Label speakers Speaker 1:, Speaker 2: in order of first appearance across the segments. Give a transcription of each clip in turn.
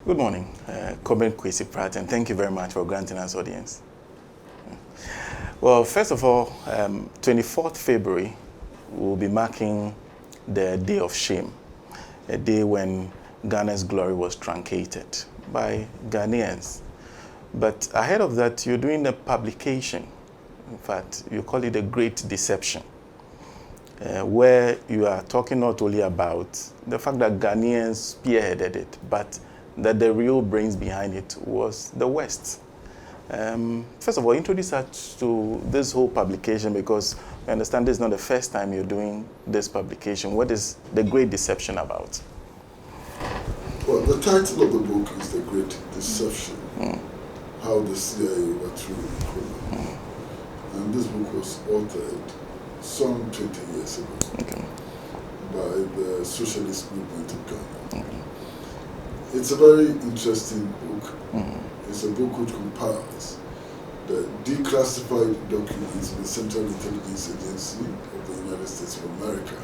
Speaker 1: Good morning, Comrade Kwesi Pratt, and thank you very much for granting us audience. Well, first of all, 24th February, we'll be marking the Day of Shame, a day when Ghana's glory was truncated by Ghanaians. But ahead of that, you're doing a publication. In fact, you call it a Great Deception, where you are talking not only about the fact that Ghanaians spearheaded it, but that the real brains behind it was the West. First of all, introduce us to this whole publication, because I understand this is not the first time you're doing this publication. What is the Great Deception about?
Speaker 2: Well, the title of the book is The Great Deception, How the CIA Overthrew Nkrumah. And this book was authored some 20 years ago by the Socialist Movement of Ghana. It's a very interesting book. It's a book which compiles the declassified documents of the Central Intelligence Agency of the United States of America,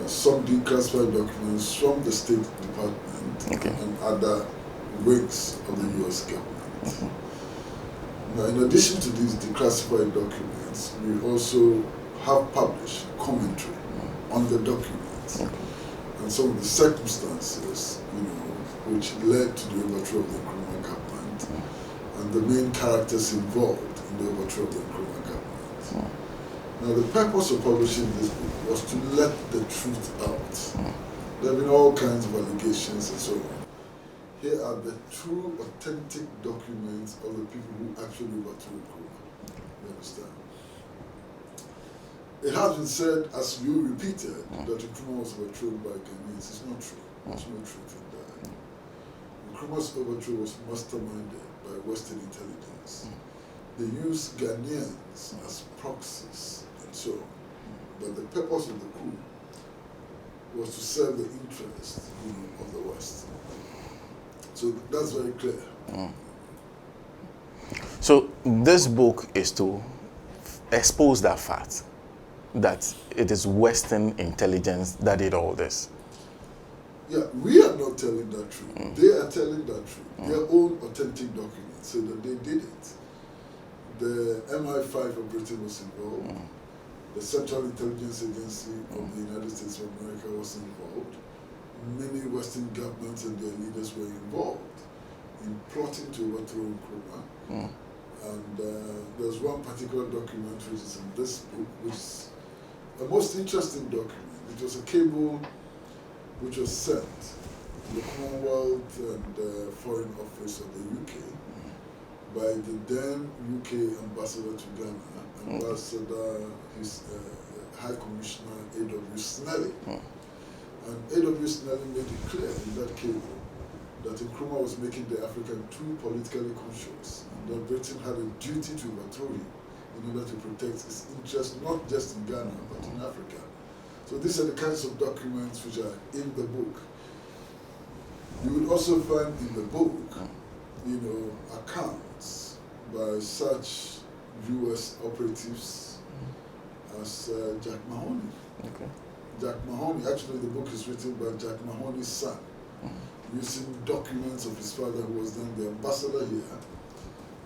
Speaker 2: some declassified documents from the State Department and other wings of the US government. Now, in addition to these declassified documents, we also have published commentary on the documents and some of the circumstances, which led to the overthrow of the Nkrumah government and the main characters involved in the overthrow of the Nkrumah government. Now, the purpose of publishing this book was to let the truth out. There have been all kinds of allegations and so on. Here are the true, authentic documents of the people who actually overthrew Nkrumah. You understand? It has been said, as you repeated, that Nkrumah was overthrown by Ghanaians. It's not true. There's no truth in that. Nkrumah's overthrow was masterminded by Western intelligence. They used Ghanaians as proxies and so on. But the purpose of the coup was to serve the interests of the West. So that's very clear.
Speaker 1: So this book is to expose that fact, that it is Western intelligence that did all this.
Speaker 2: Yeah, we are not telling that truth. They are telling that truth. Their own authentic documents say that they did it. The MI5 of Britain was involved. The Central Intelligence Agency of the United States of America was involved. Many Western governments and their leaders were involved in plotting to overthrow Nkrumah. And there's one particular document which is in this book, which is a most interesting document. It was a cable which was sent to the Commonwealth and Foreign Office of the UK by the then UK ambassador to Ghana, Ambassador, his High Commissioner A.W. Snelling. And A.W. Snelling made it clear in that cable that Nkrumah was making the African too politically conscious, and that Britain had a duty to overthrow him in order to protect its interests, not just in Ghana, but in Africa. So these are the kinds of documents which are in the book. You would also find in the book, accounts by such US operatives as Jack Mahoney. Jack Mahoney, actually the book is written by Jack Mahoney's son, using documents of his father, who was then the ambassador here,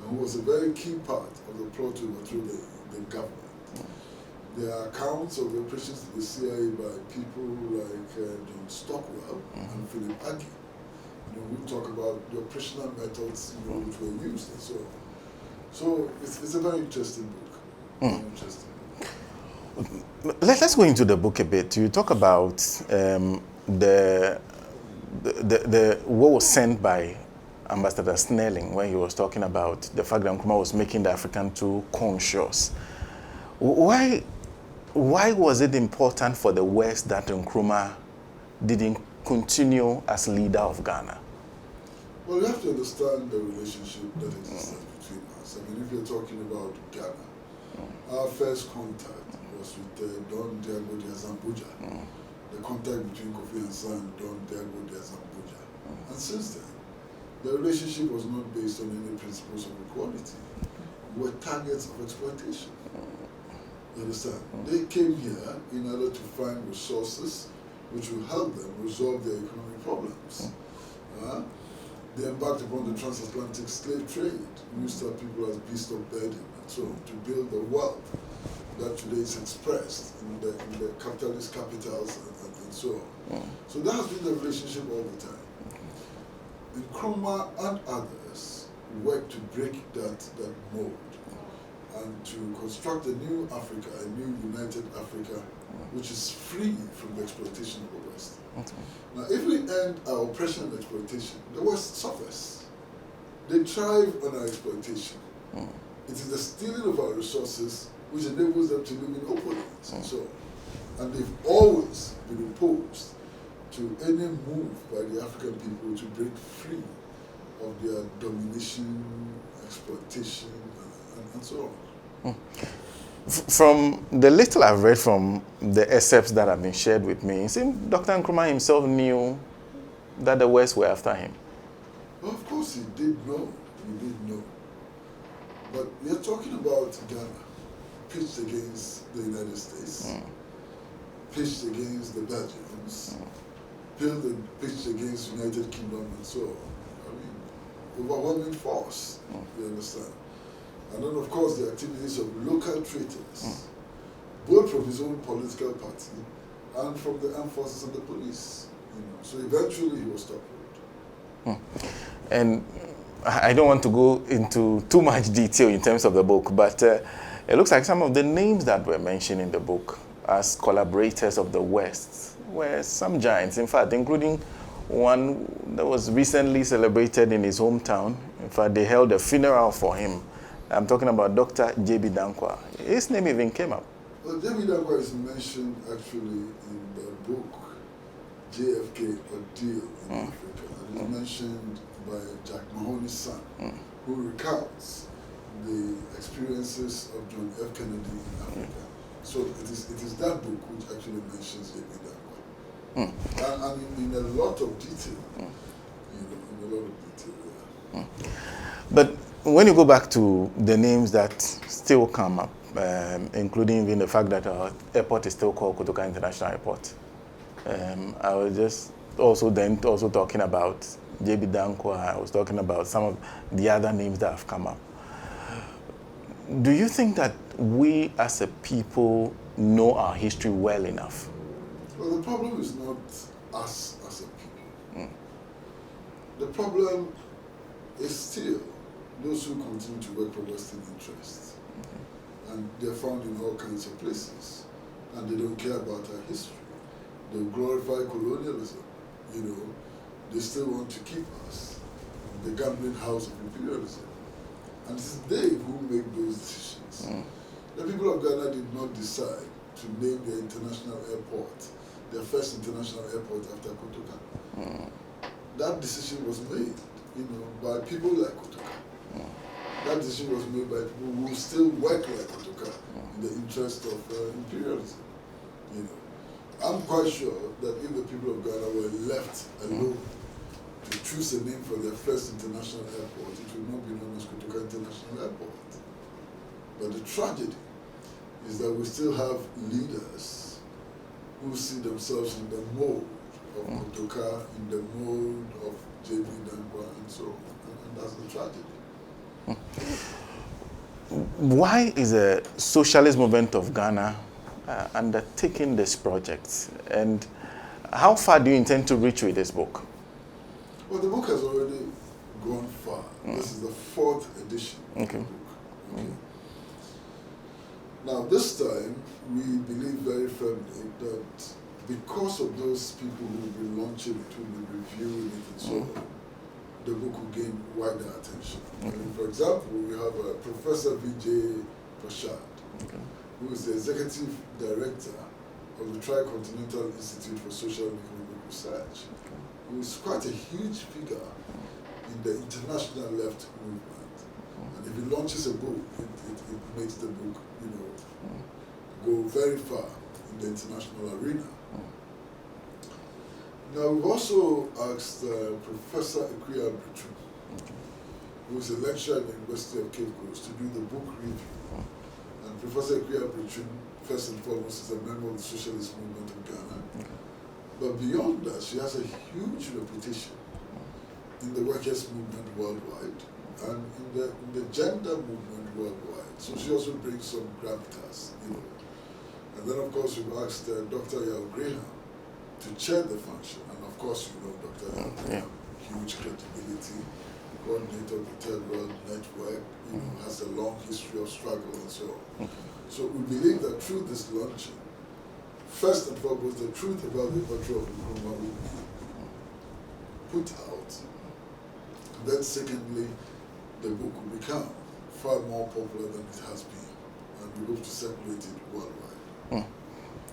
Speaker 2: and who was a very key part of the plot to overthrow the government. There are accounts of operations to the CIA by people like John Stockwell and Philip Agee, who talk about the operational methods which were used and so on. So it's a very interesting book. Very interesting book.
Speaker 1: Let's go into the book a bit. You talk about the what was sent by Ambassador Snelling when he was talking about the fact that Nkrumah was making the African too conscious. Why was it important for the West that Nkrumah didn't continue as leader of Ghana?
Speaker 2: Well, you have to understand the relationship that existed between us. I mean, if you're talking about Ghana, our first contact was with Don Diago de Azambuja, the contact between Kofi Ansan and Don Diago de Azambuja. And since then, the relationship was not based on any principles of equality. We were targets of exploitation. You understand? They came here in order to find resources which will help them resolve their economic problems. they embarked upon the transatlantic slave trade, used our people as beasts of burden, and so on, to build the wealth that today is expressed in the capitalist capitals and so on. So that has been the relationship all the time. Nkrumah and others worked to break that mold and to construct a new Africa, a new united Africa, which is free from the exploitation of the West. Now, if we end our oppression and exploitation, the West suffers. They thrive on our exploitation. It is the stealing of our resources which enables them to live in opulence and so on. And they've always been opposed to any move by the African people to break free of their domination, exploitation, and so on.
Speaker 1: From the little I've read from the excerpts that have been shared with me, it seems Dr. Nkrumah himself knew that the West were after him.
Speaker 2: Well, of course he did know. He did know. But we are talking about Ghana, pitched against the United States, pitched against the Belgians, pitched against United Kingdom and so on. I mean, overwhelming force, you understand? And then, of course, the activities of local traitors, both from his own political party and from the armed forces and the police. You know. So eventually he was toppled.
Speaker 1: And I don't want to go into too much detail in terms of the book, but it looks like some of the names that were mentioned in the book as collaborators of the West were some giants, in fact, including one that was recently celebrated in his hometown. In fact, they held a funeral for him. I'm talking about Dr. J.B. Dankwa. His name even came up.
Speaker 2: Well, J.B. Dankwa is mentioned actually in the book JFK Ordeal in Africa. And it's mentioned by Jack Mahoney's son, who recounts the experiences of John F. Kennedy in Africa. So it is that book which actually mentions J.B. Dankwa. And in a lot of detail. In a lot of detail, yeah.
Speaker 1: But when you go back to the names that still come up, including even the fact that our airport is still called Kotoka International Airport, I was just also talking about J.B. Dankwa. I was talking about some of the other names that have come up. Do you think that we as a people know our history well enough?
Speaker 2: Well, the problem is not us as a people. The problem is still those who continue to work for Western interests. And they're found in all kinds of places. And they don't care about our history. They glorify colonialism. You know, they still want to keep us in the gambling house of imperialism. And it's they who make those decisions. The people of Ghana did not decide to name their international airport, their first international airport, after Kotoka. That decision was made, by people like Kotoka. That decision was made by people who still work like Kotoka in the interest of imperialism. I'm quite sure that if the people of Ghana were left alone to choose a name for their first international airport, it would not be known as Kotoka International Airport. But the tragedy is that we still have leaders who see themselves in the mold of Kotoka, in the mold of J.B. Dankwa, and so on. And that's the tragedy.
Speaker 1: Why is the socialist movement of Ghana undertaking this project? And how far do you intend to reach with this book?
Speaker 2: Well, the book has already gone far. This is the 4th edition of the book. Okay. Now, this time, we believe very firmly that because of those people who will be launching it, who will be reviewing it and so on, the book will gain wider attention. For example, we have Professor Vijay Prashad, who is the Executive Director of the Tricontinental Institute for Social and Economic Research, who is quite a huge figure in the international left movement. And if he launches a book, it makes the book, go very far in the international arena. Now, we've also asked Professor Kwesi Pratt, who is a lecturer at the University of Cape Coast, to do the book review. And Professor Kwesi Pratt, first and foremost, is a member of the socialist movement of Ghana. But beyond that, she has a huge reputation in the workers' movement worldwide and in the gender movement worldwide. So she also brings some gravitas, you know. And then, of course, we've asked Dr. Yao Graham to chair the function. And, of course, you know Dr. Yao Graham, huge credibility, coordinator of the Third World Network, you know, has a long history of struggle and so on. So we believe that through this launching, first and foremost, the truth about the battle of Nkrumah will be put out. And then secondly, the book will become far more popular than it has been. And we hope to circulate it worldwide.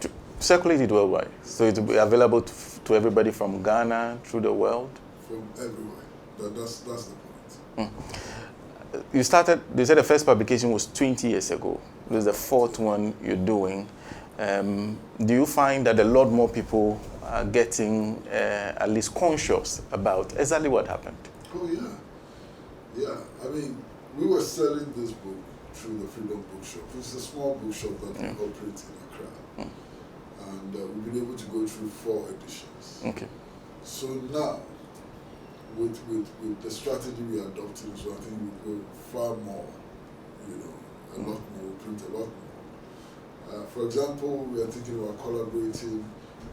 Speaker 1: To circulate it worldwide? So it will be available to everybody from Ghana, through the world?
Speaker 2: From everywhere. That's the point.
Speaker 1: You said the first publication was 20 years ago. This is the fourth one you're doing. Do you find that a lot more people are getting at least conscious about exactly what happened?
Speaker 2: Oh, yeah. Yeah. I mean, we were selling this book through the Freedom Bookshop. It's a small bookshop that we operate in Accra. And we've been able to go through 4 editions.
Speaker 1: Okay.
Speaker 2: So now, with the strategy we are adopting, so I think we'll go far more, you know, a lot more, we'll print a lot more. For example, we are thinking about collaborating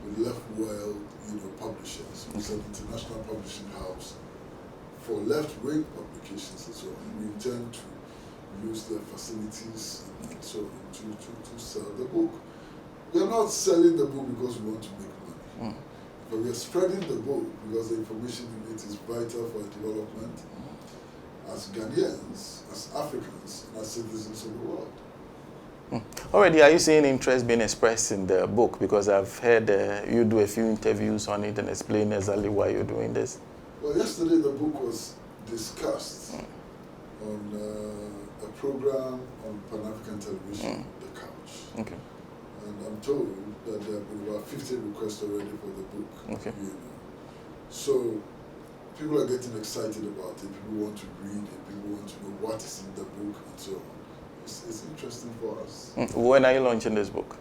Speaker 2: with Left World, you know, publishers, which is an international publishing house for left-wing publications and so on. We intend to use their facilities and so on to sell the book. We are not selling the book because we want to make money, but we are spreading the book because the information in it is vital for our development as Ghanaians, as Africans, and as citizens of the world.
Speaker 1: Already, are you seeing interest being expressed in the book? Because I've heard you do a few interviews on it and explain exactly why you're doing this.
Speaker 2: Well, yesterday the book was discussed on a program on Pan-African television, The Couch.
Speaker 1: Okay.
Speaker 2: And I'm told that there have been about 50 requests already for the book.
Speaker 1: Okay.
Speaker 2: You know. So people are getting excited about it. People want to read it. People want to know what is in the book and so on. It's interesting for us.
Speaker 1: When are you launching this book?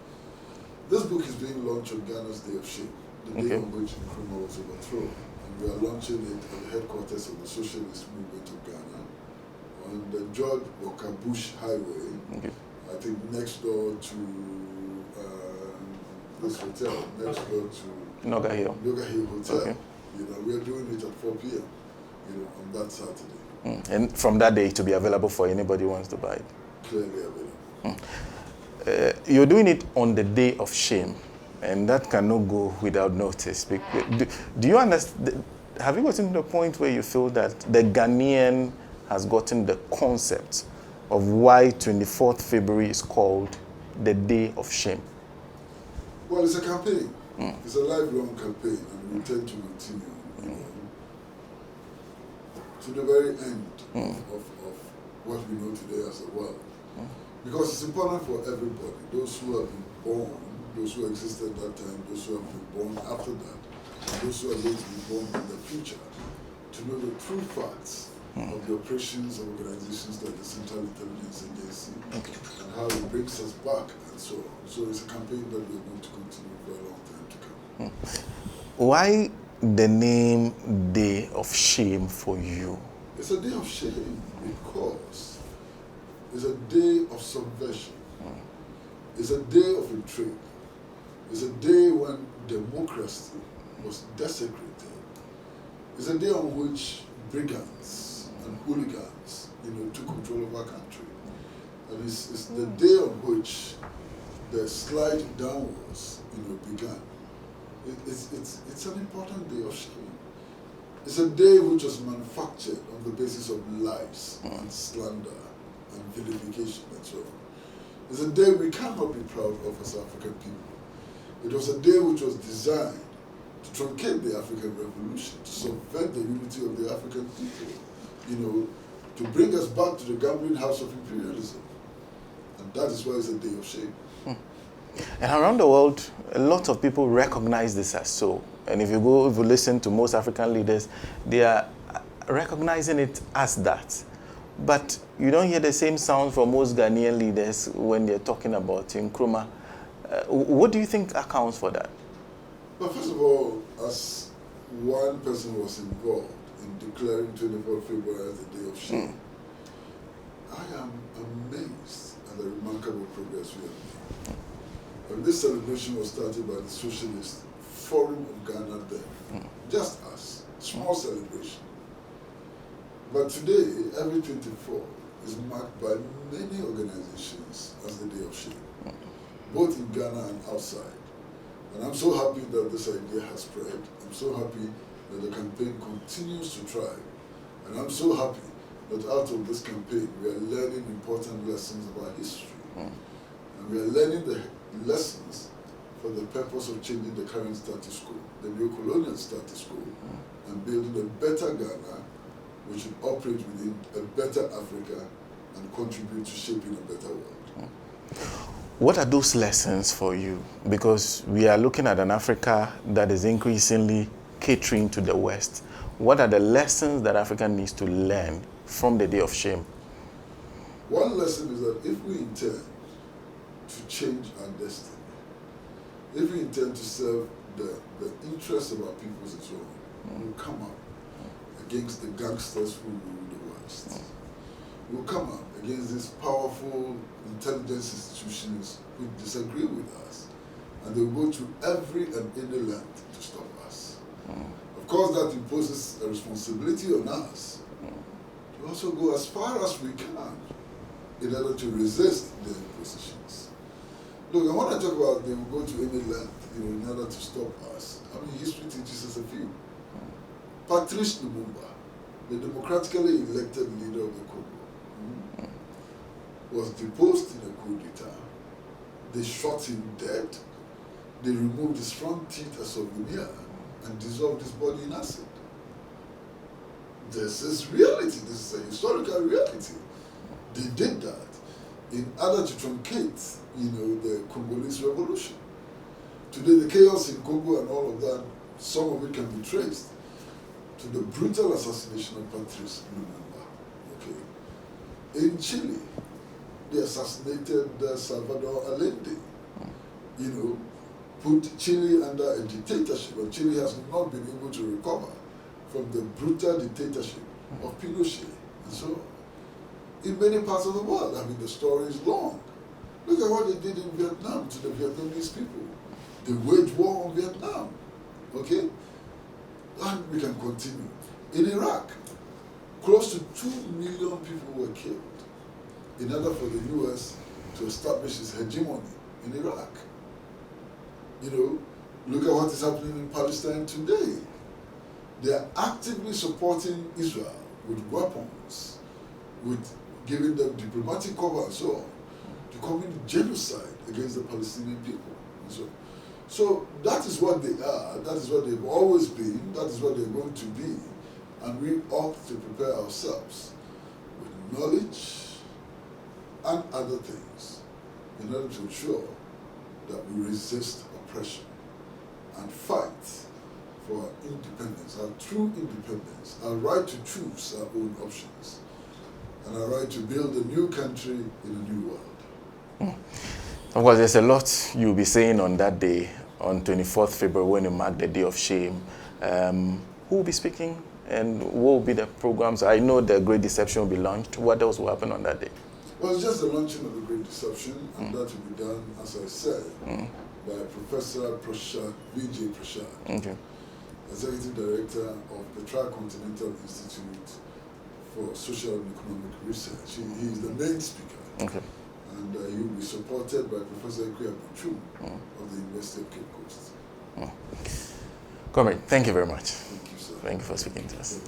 Speaker 2: This book is being launched on Ghana's Day of Shame, the day on which Nkrumah was overthrown. And we are launching it at the headquarters of the Socialist Movement of Ghana on the George Walker Bush Highway, I think next door to this hotel, next door to
Speaker 1: Noga Hill
Speaker 2: Hotel.
Speaker 1: Okay.
Speaker 2: You know, we are doing it at 4 p.m. You know, on that Saturday.
Speaker 1: And from that day, to be available for anybody who wants to buy it.
Speaker 2: Clearly available.
Speaker 1: You're doing it on the Day of Shame, and that cannot go without notice. Do you understand? Have you gotten to the point where you feel that the Ghanaian has gotten the concept of why 24th February is called the Day of Shame?
Speaker 2: Well, it's a campaign. It's a lifelong campaign, and we intend to continue, you know, to the very end of what we know today as the world. Because it's important for everybody, those who have been born, those who existed at that time, those who have been born after that, and those who are going to be born in the future, to know the true facts of the operations of organizations like the Central Intelligence Agency and how it brings us back and so on. So it's a campaign that we're going to continue for a long time to come.
Speaker 1: Why the name Day of Shame for you?
Speaker 2: It's a day of shame because it's a day of subversion. It's a day of intrigue. It's a day when democracy was desecrated. It's a day on which brigands and hooligans, you know, took control of our country. And it's the day on which the slide downwards, you know, began. It's an important day of shame. It's a day which was manufactured on the basis of lies and slander and vilification and so on. It's a day we cannot be proud of as African people. It was a day which was designed to truncate the African Revolution, to subvert the unity of the African people, you know, to bring us back to the gambling house of imperialism. And that is why it's a day of shame.
Speaker 1: And around the world, a lot of people recognize this as so. And if you listen to most African leaders, they are recognizing it as that. But you don't hear the same sound from most Ghanaian leaders when they're talking about Nkrumah. What do you think accounts for that?
Speaker 2: Well, first of all, as one person was involved in declaring 24th February as the Day of Shame. I am amazed at the remarkable progress we have made. And this celebration was started by the Socialist Forum of Ghana then. Just us. Small celebration. But today, every 24 is marked by many organizations as the Day of Shame, both in Ghana and outside. And I'm so happy that this idea has spread. I'm so happy that the campaign continues to thrive. And I'm so happy that out of this campaign, we are learning important lessons about history. And we are learning the lessons for the purpose of changing the current status quo, the neo-colonial status quo, and building a better Ghana, which should operate within a better Africa and contribute to shaping a better world.
Speaker 1: What are those lessons for you? Because we are looking at an Africa that is increasingly catering to the West. What are the lessons that Africa needs to learn from the Day of Shame?
Speaker 2: One lesson is that if we intend to change our destiny, if we intend to serve the interests of our peoples and so on, we'll come up against the gangsters who rule the West. We'll come up against these powerful intelligence institutions who disagree with us, and they'll go to every and any length to stop us. Of course, that imposes a responsibility on us to also go as far as we can in order to resist their impositions. Look, and when I talk about they will go to any length, in order to stop us, I mean, history teaches us a few. Patrice Lumumba, the democratically elected leader of the Congo, was deposed in a coup d'etat. They shot him dead. They removed his front teeth as a souvenir and dissolved his body in acid. This is reality. This is a historical reality. They did that in order to truncate, the Congolese revolution. Today, the chaos in Congo and all of that, some of it can be traced to the brutal assassination of Patrice Lumumba. Okay. In Chile, they assassinated Salvador Allende. Put Chile under a dictatorship, and Chile has not been able to recover from the brutal dictatorship of Pinochet and so on. In many parts of the world, I mean, the story is long. Look at what they did in Vietnam to the Vietnamese people. They waged war on Vietnam, okay? And we can continue. In Iraq, close to 2 million people were killed in order for the U.S. to establish its hegemony in Iraq. Look at what is happening in Palestine today. They are actively supporting Israel with weapons, with giving them diplomatic cover and so on, to commit genocide against the Palestinian people. And so that is what they are, that is what they've always been, that is what they're going to be, and we ought to prepare ourselves with knowledge and other things in order to ensure that we resist oppression and fight for our independence, our true independence, our right to choose our own options, and our right to build a new country in a new world.
Speaker 1: Of course, there's a lot you'll be saying on that day, on 24th February, when you mark the Day of Shame. Who will be speaking and what will be the programs? I know the Great Deception will be launched. What else will happen on that day?
Speaker 2: Well, it's just the launching of the Great Deception, and that will be done, as I said, by Professor Prashad, Vijay Prashad, Executive Director of the Tricontinental Institute for Social and Economic Research. He is the main speaker. And he will be supported by Professor Kwesi Pratt of the University of Cape Coast.
Speaker 1: Comrade, thank you very much.
Speaker 2: Thank you, sir.
Speaker 1: Thank you for speaking to us.